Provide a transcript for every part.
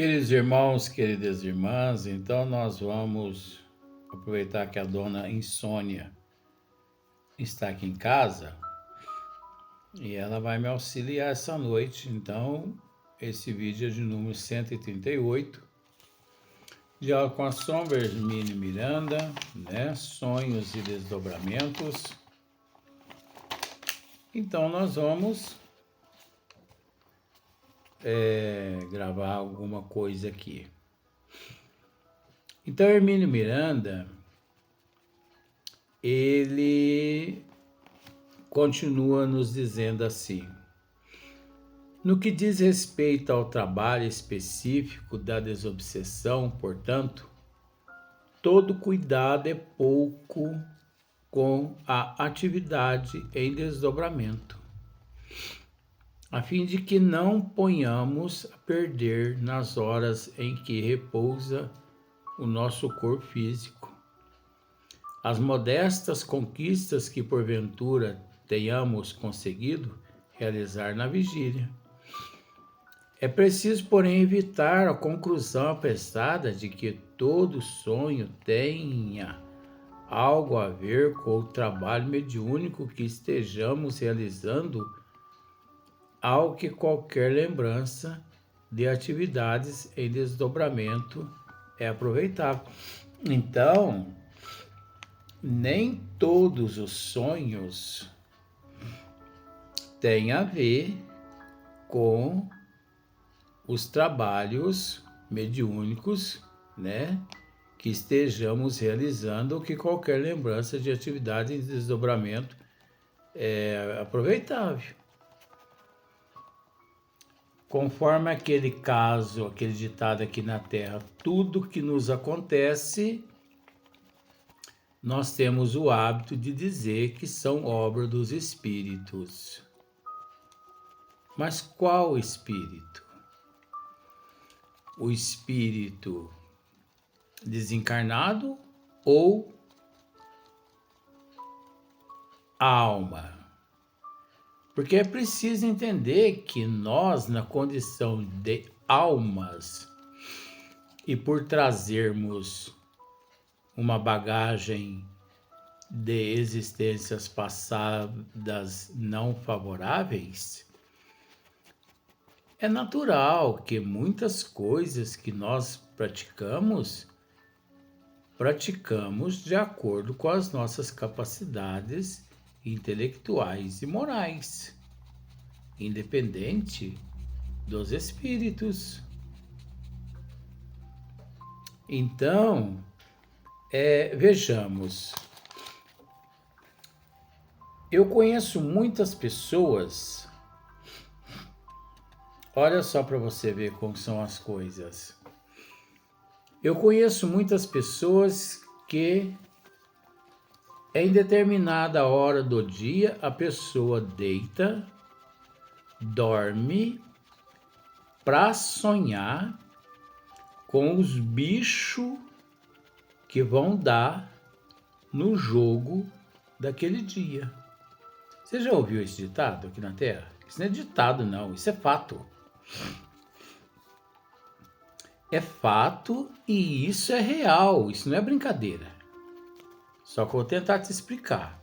Queridos irmãos, queridas irmãs, então nós vamos aproveitar que a dona Insônia está aqui em casa e ela vai me auxiliar essa noite. Então, esse vídeo é de número 138, Diálogo com a Sombra, Hermínio Miranda, né? Sonhos e desdobramentos. Então, nós vamos gravar alguma coisa aqui. Então, Hermínio Miranda, ele continua nos dizendo assim: no que diz respeito ao trabalho específico da desobsessão, portanto, todo cuidado é pouco com a atividade em desdobramento, a fim de que não ponhamos a perder nas horas em que repousa o nosso corpo físico as modestas conquistas que porventura tenhamos conseguido realizar na vigília. É preciso, porém, evitar a conclusão apressada de que todo sonho tenha algo a ver com o trabalho mediúnico que estejamos realizando, ao que qualquer lembrança de atividades em desdobramento é aproveitável. Então, nem todos os sonhos têm a ver com os trabalhos mediúnicos, né, que estejamos realizando, ou que qualquer lembrança de atividade em desdobramento é aproveitável. Conforme aquele caso, aquele ditado aqui na Terra, tudo que nos acontece, nós temos o hábito de dizer que são obra dos espíritos. Mas qual espírito? O espírito desencarnado ou a alma? Porque é preciso entender que nós, na condição de almas, e por trazermos uma bagagem de existências passadas não favoráveis, é natural que muitas coisas que nós praticamos de acordo com as nossas capacidades intelectuais e morais, independente dos espíritos. Então, vejamos, eu conheço muitas pessoas, olha só para você ver como são as coisas. Eu conheço muitas pessoas que em determinada hora do dia a pessoa deita, dorme para sonhar com os bichos que vão dar no jogo daquele dia. Você já ouviu esse ditado aqui na Terra? Isso não é ditado, não, isso é fato. É fato e isso é real, isso não é brincadeira. Só que eu vou tentar te explicar.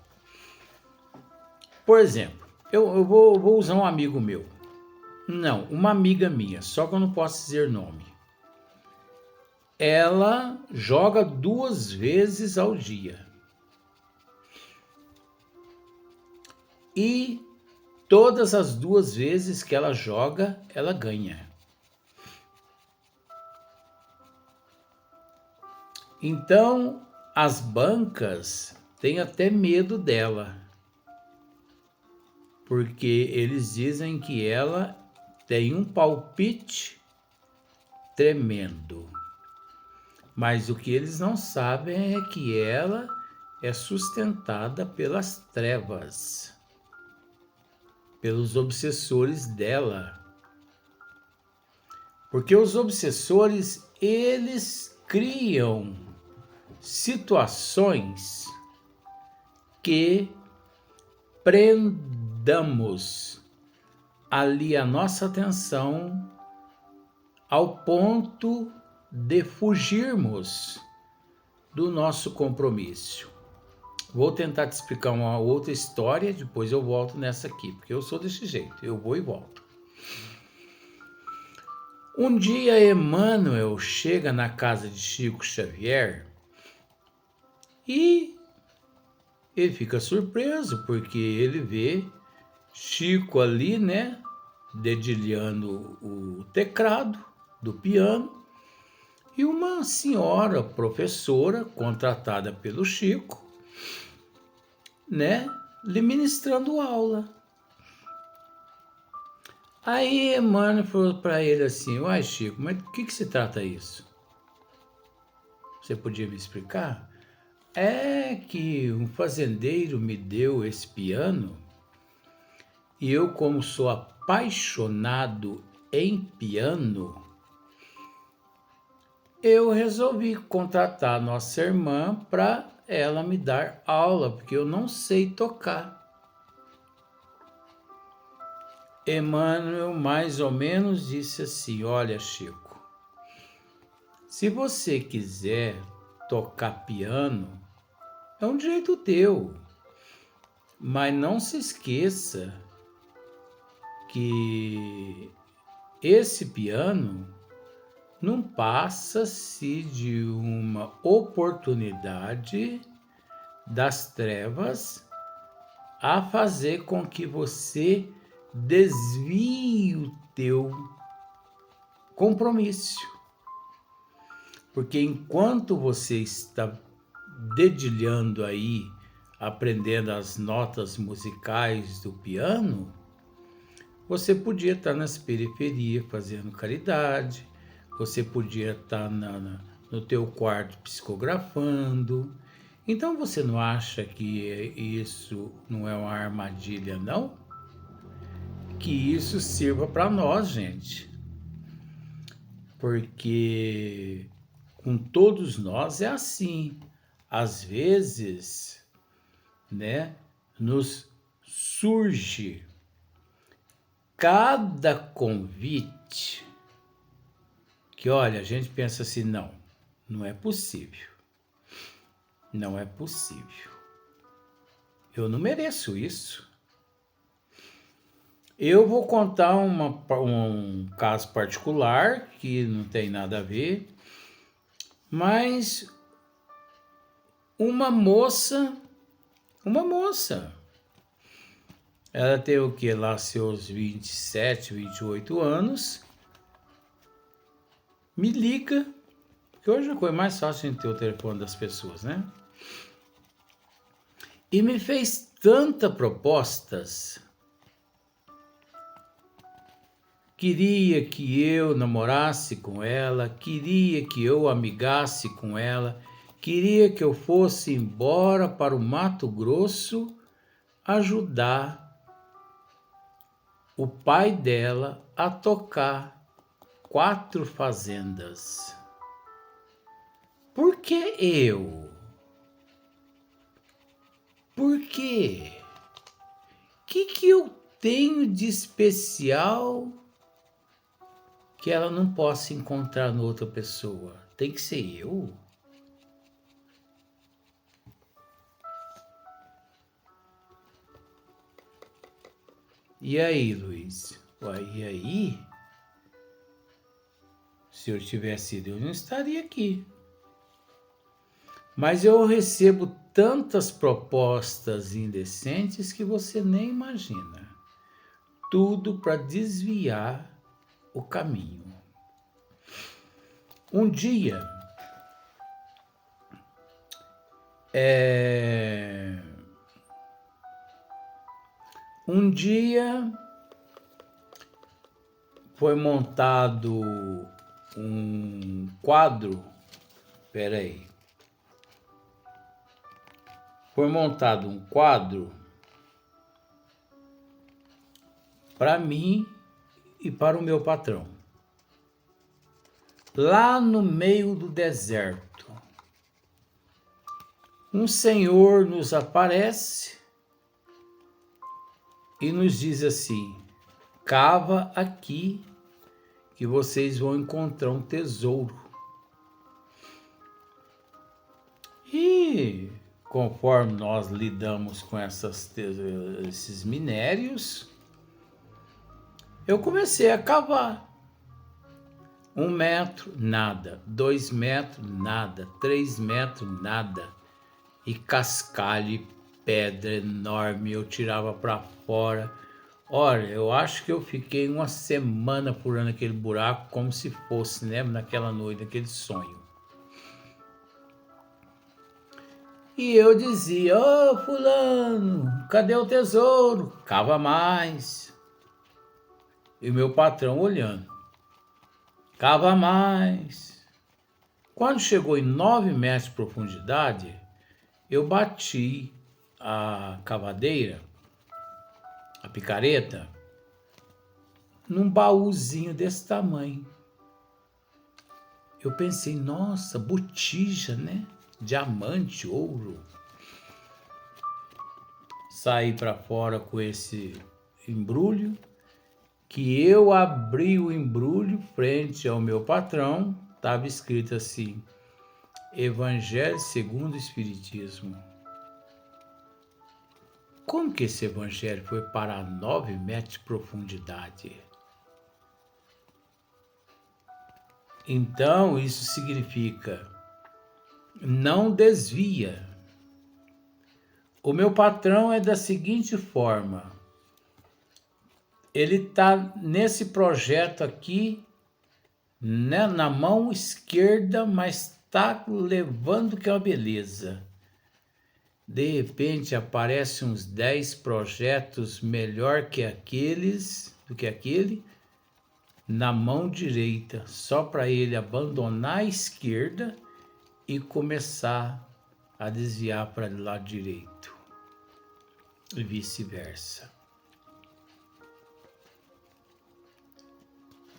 Por exemplo, eu vou usar um amigo meu. Não, uma amiga minha, só que eu não posso dizer nome. Ela joga 2 vezes ao dia. E todas as 2 vezes que ela joga, ela ganha. Então, as bancas têm até medo dela, porque eles dizem que ela tem um palpite tremendo. Mas o que eles não sabem é que ela é sustentada pelas trevas, pelos obsessores dela. Porque os obsessores, eles criam situações que prendamos ali a nossa atenção ao ponto de fugirmos do nosso compromisso. Vou tentar te explicar uma outra história, depois eu volto nessa aqui, porque eu sou desse jeito, eu vou e volto. Um dia Emmanuel chega na casa de Chico Xavier e ele fica surpreso, porque ele vê Chico ali, né, dedilhando o teclado do piano, e uma senhora professora contratada pelo Chico, né, lhe ministrando aula. Aí Emmanuel falou para ele assim: uai, Chico, mas do que se trata isso? Você podia me explicar? É que um fazendeiro me deu esse piano e eu, como sou apaixonado em piano, eu resolvi contratar nossa irmã para ela me dar aula, porque eu não sei tocar. Emmanuel mais ou menos disse assim: olha, Chico, se você quiser tocar piano, é um direito teu, mas não se esqueça que esse piano não passa-se de uma oportunidade das trevas a fazer com que você desvie o teu compromisso. Porque enquanto você está dedilhando aí, aprendendo as notas musicais do piano, você podia estar nas periferias fazendo caridade, você podia estar no teu quarto psicografando. Então você não acha que isso não é uma armadilha, não? Que isso sirva para nós, gente. Porque com todos nós é assim. Às vezes, né, nos surge cada convite que, olha, a gente pensa assim: não é possível. Não é possível. Eu não mereço isso. Eu vou contar um caso particular que não tem nada a ver, mas uma moça, ela tem o que lá, seus 27, 28 anos, me liga, que hoje é a coisa mais fácil de ter o telefone das pessoas, né? E me fez tantas propostas. Queria que eu namorasse com ela, queria que eu amigasse com ela, queria que eu fosse embora para o Mato Grosso ajudar o pai dela a tocar 4 fazendas. Por que eu? Por quê? O que eu tenho de especial que ela não possa encontrar em outra pessoa? Tem que ser eu? E aí, Luiz? E aí? Se eu tivesse ido, eu não estaria aqui. Mas eu recebo tantas propostas indecentes que você nem imagina. Tudo para desviar o caminho. Um dia, foi montado um quadro. Foi montado um quadro para mim e para o meu patrão. Lá no meio do deserto, um senhor nos aparece e nos diz assim: cava aqui que vocês vão encontrar um tesouro. E conforme nós lidamos com esses minérios, eu comecei a cavar. 1 metro, nada. 2 metros, nada. 3 metros, nada. E cascalho e pedra enorme eu tirava para fora. Olha, eu acho que eu fiquei uma semana furando aquele buraco como se fosse, né, naquela noite, naquele sonho. E eu dizia: ô fulano, cadê o tesouro? Cava mais. E o meu patrão olhando: cava mais. Quando chegou em 9 metros de profundidade, eu bati a cavadeira, a picareta, num baúzinho desse tamanho. Eu pensei: nossa, botija, né? Diamante, ouro. Saí para fora com esse embrulho, que eu abri o embrulho frente ao meu patrão, estava escrito assim: Evangelho segundo o Espiritismo. Como que esse evangelho foi para 9 metros de profundidade? Então, isso significa: não desvia. O meu patrão é da seguinte forma: ele está nesse projeto aqui, né, na mão esquerda, mas está levando que é uma beleza. De repente aparecem uns 10 projetos melhor que do que aquele, na mão direita, só para ele abandonar a esquerda e começar a desviar para o lado direito, e vice-versa.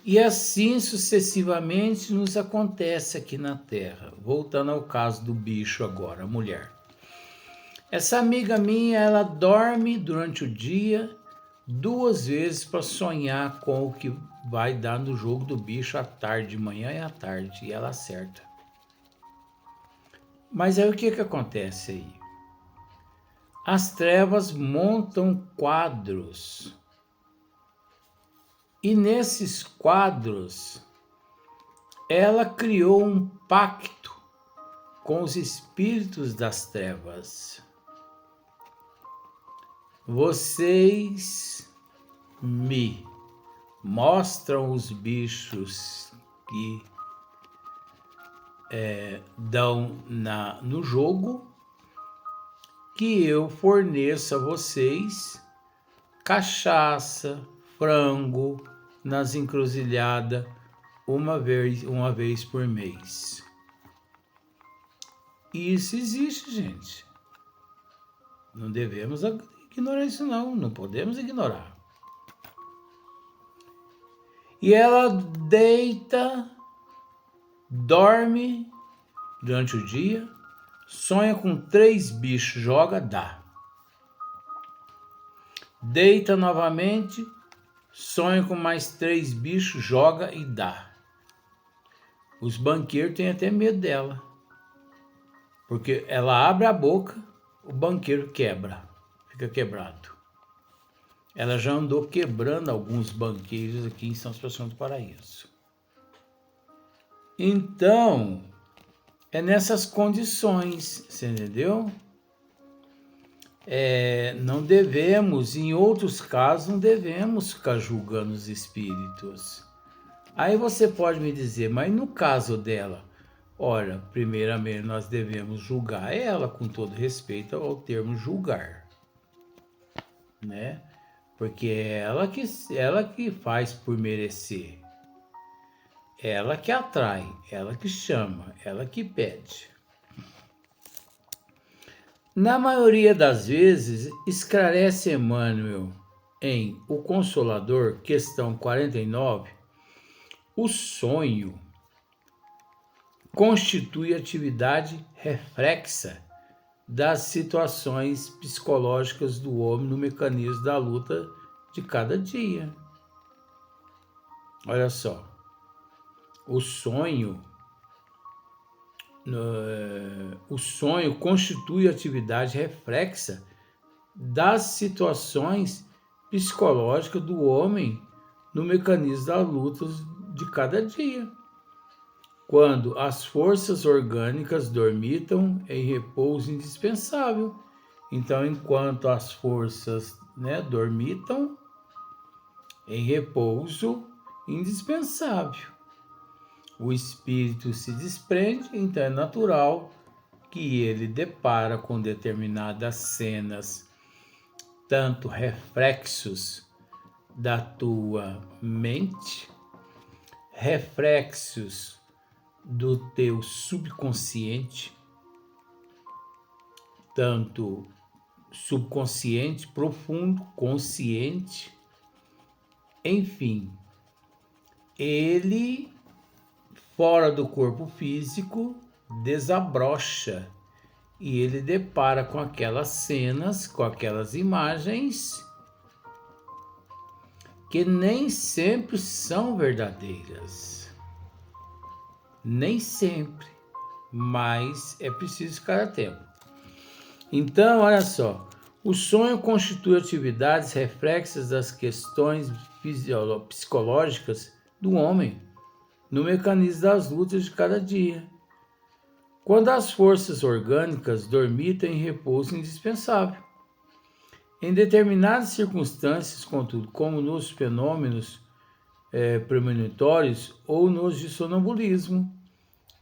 E assim sucessivamente nos acontece aqui na Terra. Voltando ao caso do bicho agora, a mulher. Essa amiga minha, ela dorme durante o dia 2 vezes para sonhar com o que vai dar no jogo do bicho à tarde, de manhã e à tarde, e ela acerta. Mas aí o que acontece aí? As trevas montam quadros. E nesses quadros, ela criou um pacto com os espíritos das trevas. Vocês me mostram os bichos que dão no jogo, que eu forneço a vocês cachaça, frango nas encruzilhadas uma vez por mês. E isso existe, gente. Não devemos ignorar isso, não podemos ignorar. E ela deita, dorme durante o dia, sonha com 3 bichos, joga, dá. Deita novamente, sonha com mais 3 bichos, joga e dá. Os banqueiros têm até medo dela, porque ela abre a boca, o banqueiro quebra, fica quebrado. Ela já andou quebrando alguns banqueiros aqui em São Sebastião do Paraíso. Então, é nessas condições, você entendeu? Não devemos, em outros casos, não devemos ficar julgando os espíritos. Aí você pode me dizer, mas no caso dela, ora, primeiramente nós devemos julgar ela com todo respeito ao termo julgar, né? Porque é ela que faz por merecer. Ela que atrai, ela que chama, ela que pede. Na maioria das vezes, esclarece Emmanuel em O Consolador, questão 49, o sonho constitui atividade reflexa das situações psicológicas do homem no mecanismo da luta de cada dia. Olha só. o sonho constitui atividade reflexa das situações psicológicas do homem no mecanismo das lutas de cada dia. Quando as forças orgânicas dormitam em repouso indispensável. Então, enquanto as forças, dormitam em repouso indispensável, o espírito se desprende, então é natural que ele depara com determinadas cenas, tanto reflexos da tua mente, reflexos do teu subconsciente, tanto subconsciente, profundo, consciente, enfim, ele, fora do corpo físico, desabrocha e ele depara com aquelas cenas, com aquelas imagens que nem sempre são verdadeiras. Nem sempre, mas é preciso cada tempo. Então, olha só, o sonho constitui atividades reflexas das questões psicológicas do homem no mecanismo das lutas de cada dia. Quando as forças orgânicas dormitam em repouso indispensável. Em determinadas circunstâncias, contudo, como nos fenômenos premonitórios ou nos de sonambulismo,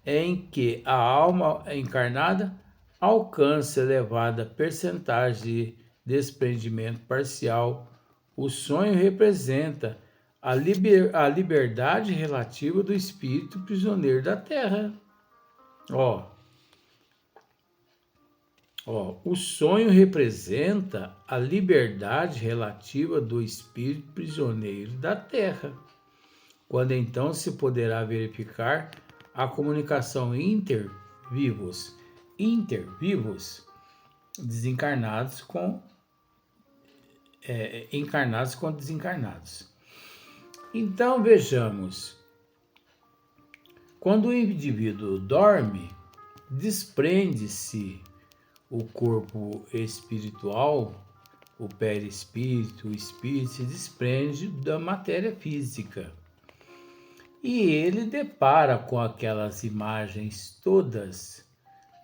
em que a alma encarnada alcança elevada percentagem de desprendimento parcial, o sonho representa a liberdade relativa do espírito prisioneiro da terra. O sonho representa a liberdade relativa do espírito prisioneiro da terra, quando então se poderá verificar a comunicação intervivos, desencarnados com encarnados com desencarnados. Então vejamos, quando o indivíduo dorme, desprende-se o corpo espiritual, o perispírito, o espírito se desprende da matéria física. E ele depara com aquelas imagens todas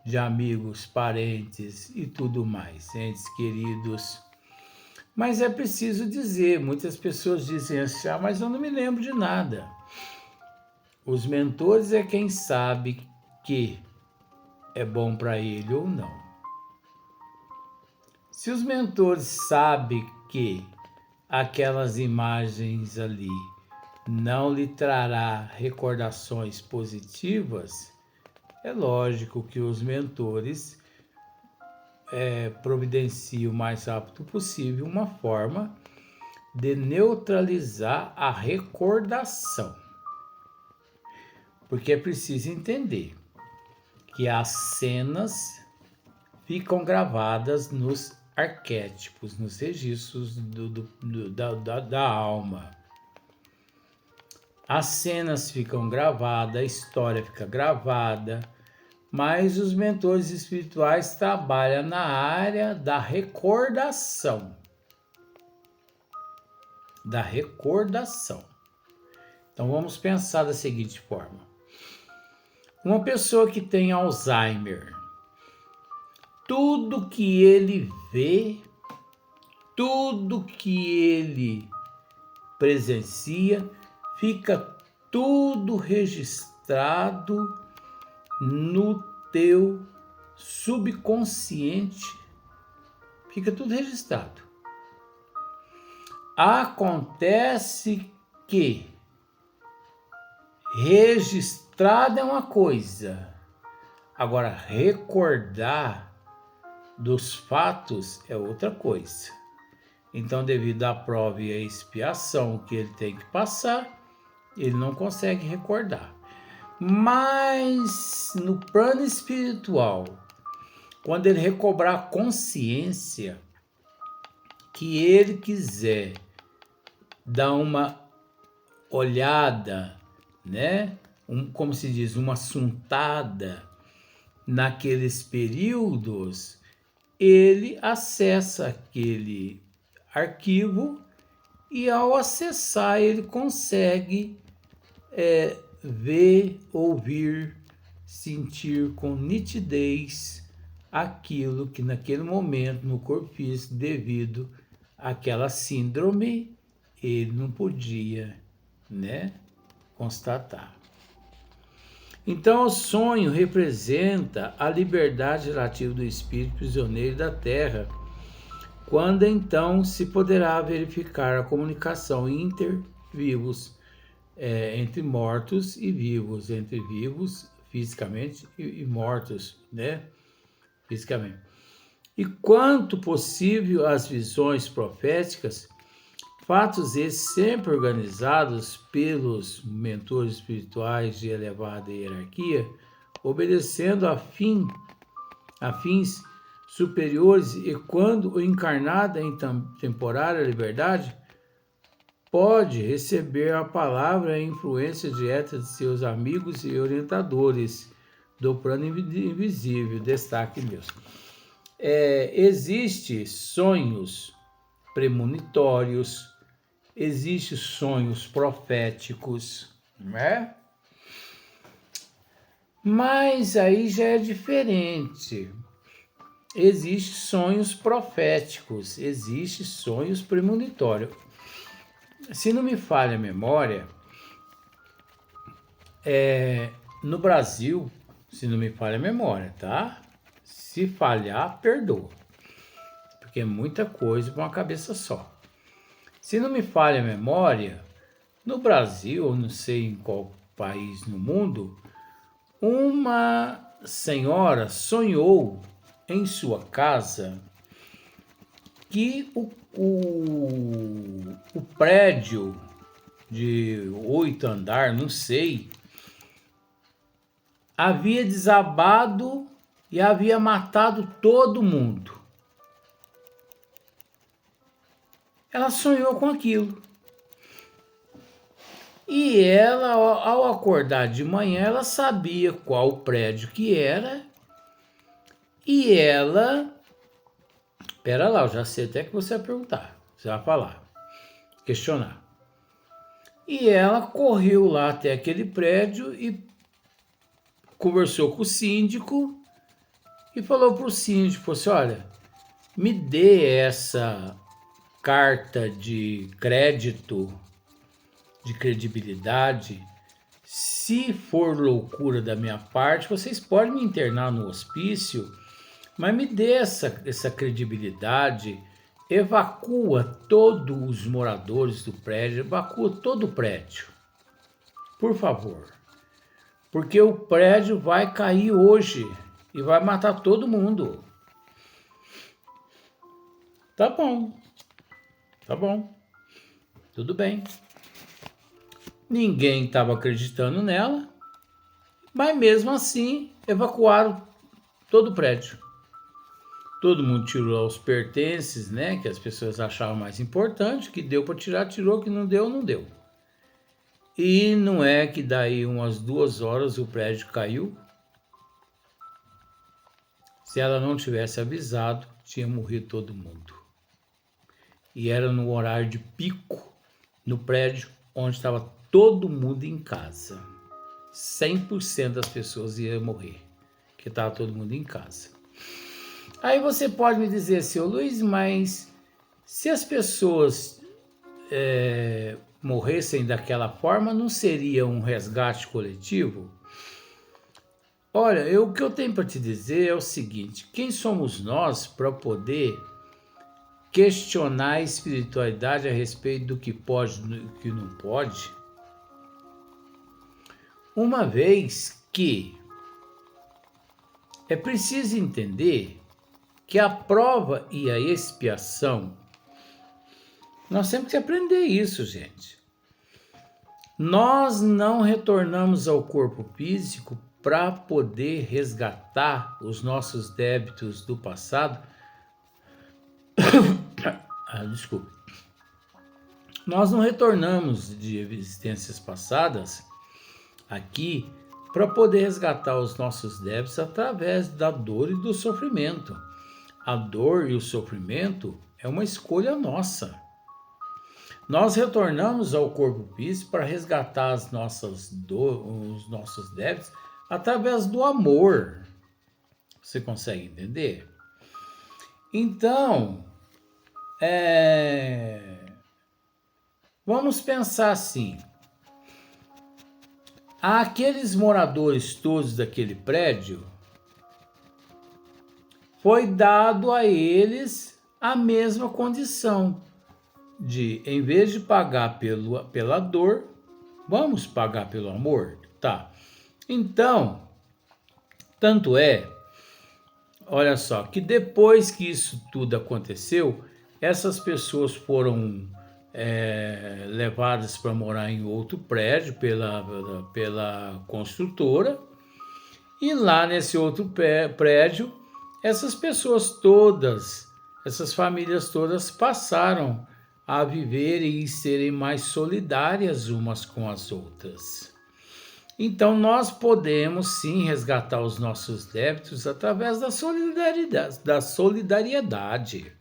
de amigos, parentes e tudo mais, entes queridos. Mas é preciso dizer, muitas pessoas dizem assim, mas eu não me lembro de nada. Os mentores é quem sabe que é bom para ele ou não. Se os mentores sabem que aquelas imagens ali não lhe trará recordações positivas, é lógico que os mentores providenciam o mais rápido possível uma forma de neutralizar a recordação. Porque é preciso entender que as cenas ficam gravadas nos arquétipos, nos registros da alma. As cenas ficam gravadas, a história fica gravada, mas os mentores espirituais trabalham na área da recordação. Então vamos pensar da seguinte forma. Uma pessoa que tem Alzheimer, tudo que ele vê, tudo que ele presencia, fica tudo registrado no teu subconsciente. Fica tudo registrado. Acontece que registrado é uma coisa, agora recordar dos fatos é outra coisa. Então, devido à prova e à expiação que ele tem que passar, ele não consegue recordar. Mas no plano espiritual, quando ele recobrar a consciência, que ele quiser dar uma olhada, como se diz, uma assuntada naqueles períodos, ele acessa aquele arquivo e, ao acessar, ele consegue ver, ouvir, sentir com nitidez aquilo que naquele momento no corpo físico, devido àquela síndrome, ele não podia, né, constatar. Então, o sonho representa a liberdade relativa do espírito prisioneiro da terra, quando então se poderá verificar a comunicação inter-vivos, entre mortos e vivos, entre vivos fisicamente e mortos, né, fisicamente. E quanto possível as visões proféticas, fatos esses sempre organizados pelos mentores espirituais de elevada hierarquia, obedecendo a fins superiores, e quando o encarnado em temporária liberdade, pode receber a palavra e a influência direta de seus amigos e orientadores do plano invisível. Destaque meus. Existem sonhos premonitórios, existem sonhos proféticos, né? Mas aí já é diferente. Existem sonhos proféticos, existem sonhos premonitórios. Se não me falha a memória, no Brasil, se não me falha a memória, tá? Se falhar, perdoa. Porque é muita coisa para uma cabeça só. Se não me falha a memória, no Brasil, ou não sei em qual país no mundo, uma senhora sonhou em sua casa que o prédio de 8 andares, não sei, havia desabado e havia matado todo mundo. Ela sonhou com aquilo. E ela, ao acordar de manhã, ela sabia qual prédio que era. E ela... Pera lá, eu já sei até que você vai perguntar. Você vai falar. Questionar. E ela correu lá até aquele prédio e conversou com o síndico e falou para o síndico, assim, olha, me dê essa carta de crédito, de credibilidade. Se for loucura da minha parte, vocês podem me internar no hospício, mas me dê essa credibilidade, evacua todos os moradores do prédio, evacua todo o prédio, por favor, porque o prédio vai cair hoje e vai matar todo mundo. Tá bom, tudo bem. Ninguém estava acreditando nela, mas mesmo assim evacuaram todo o prédio. Todo mundo tirou os pertences, né, que as pessoas achavam mais importante, que deu para tirar, tirou, que não deu, não deu. E não é que daí umas 2 horas o prédio caiu? Se ela não tivesse avisado, tinha morrido todo mundo. E era no horário de pico, no prédio onde estava todo mundo em casa. 100% das pessoas iam morrer, porque estava todo mundo em casa. Aí você pode me dizer, seu Luiz, mas se as pessoas morressem daquela forma, não seria um resgate coletivo? Olha, o que eu tenho para te dizer é o seguinte: quem somos nós para poder questionar a espiritualidade a respeito do que pode e do que não pode? Uma vez que é preciso entender que a prova e a expiação, nós temos que aprender isso, gente. Nós não retornamos ao corpo físico para poder resgatar os nossos débitos do passado. Desculpe. Nós não retornamos de existências passadas aqui para poder resgatar os nossos débitos através da dor e do sofrimento. A dor e o sofrimento é uma escolha nossa. Nós retornamos ao corpo físico para resgatar os nossos débitos através do amor. Você consegue entender? Então, vamos pensar assim. Aqueles moradores todos daquele prédio, foi dado a eles a mesma condição de, em vez de pagar pela dor, vamos pagar pelo amor? Tá. Então, tanto é, olha só, que depois que isso tudo aconteceu, essas pessoas foram levadas para morar em outro prédio pela construtora, e lá nesse outro prédio, essas pessoas todas, essas famílias todas passaram a viver e serem mais solidárias umas com as outras. Então nós podemos sim resgatar os nossos débitos através da solidariedade,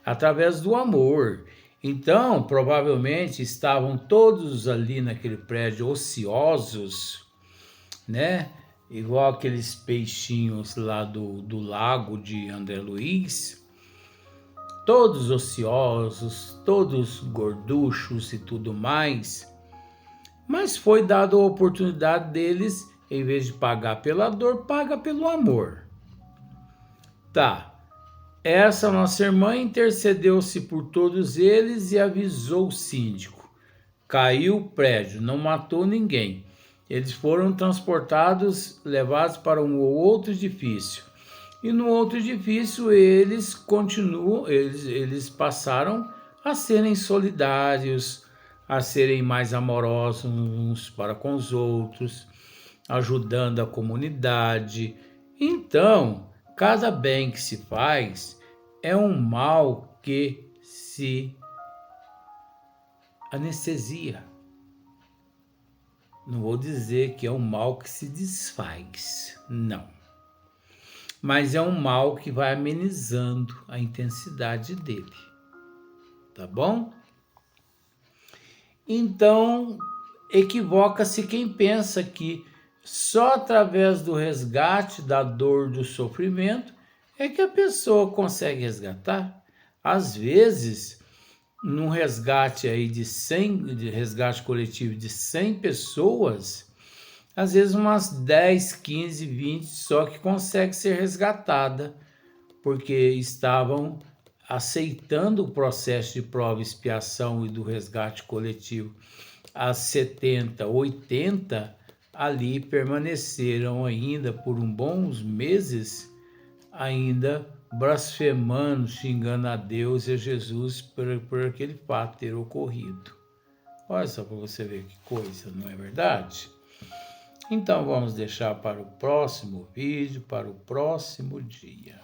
através do amor. Então, provavelmente estavam todos ali naquele prédio ociosos, né? Igual aqueles peixinhos lá do lago de André Luiz, todos ociosos, todos gorduchos e tudo mais, mas foi dada a oportunidade deles, em vez de pagar pela dor, paga pelo amor. Tá. Essa nossa irmã intercedeu-se por todos eles e avisou o síndico. Caiu o prédio, não matou ninguém. Eles foram transportados, levados para um outro edifício. E no outro edifício eles passaram a serem solidários, a serem mais amorosos uns para com os outros, ajudando a comunidade. Então, cada bem que se faz é um mal que se anestesia. Não vou dizer que é um mal que se desfaz, não. Mas é um mal que vai amenizando a intensidade dele. Tá bom? Então, equivoca-se quem pensa que só através do resgate da dor, do sofrimento, é que a pessoa consegue resgatar. Às vezes, num resgate aí de resgate coletivo de 100 pessoas, às vezes umas 10, 15, 20 só que consegue ser resgatada, porque estavam aceitando o processo de prova e expiação e do resgate coletivo. As 70, 80 ali permaneceram ainda por bons meses, ainda blasfemando, xingando a Deus e a Jesus por aquele fato ter ocorrido. Olha só para você ver que coisa, não é verdade? Então vamos deixar para o próximo vídeo, para o próximo dia.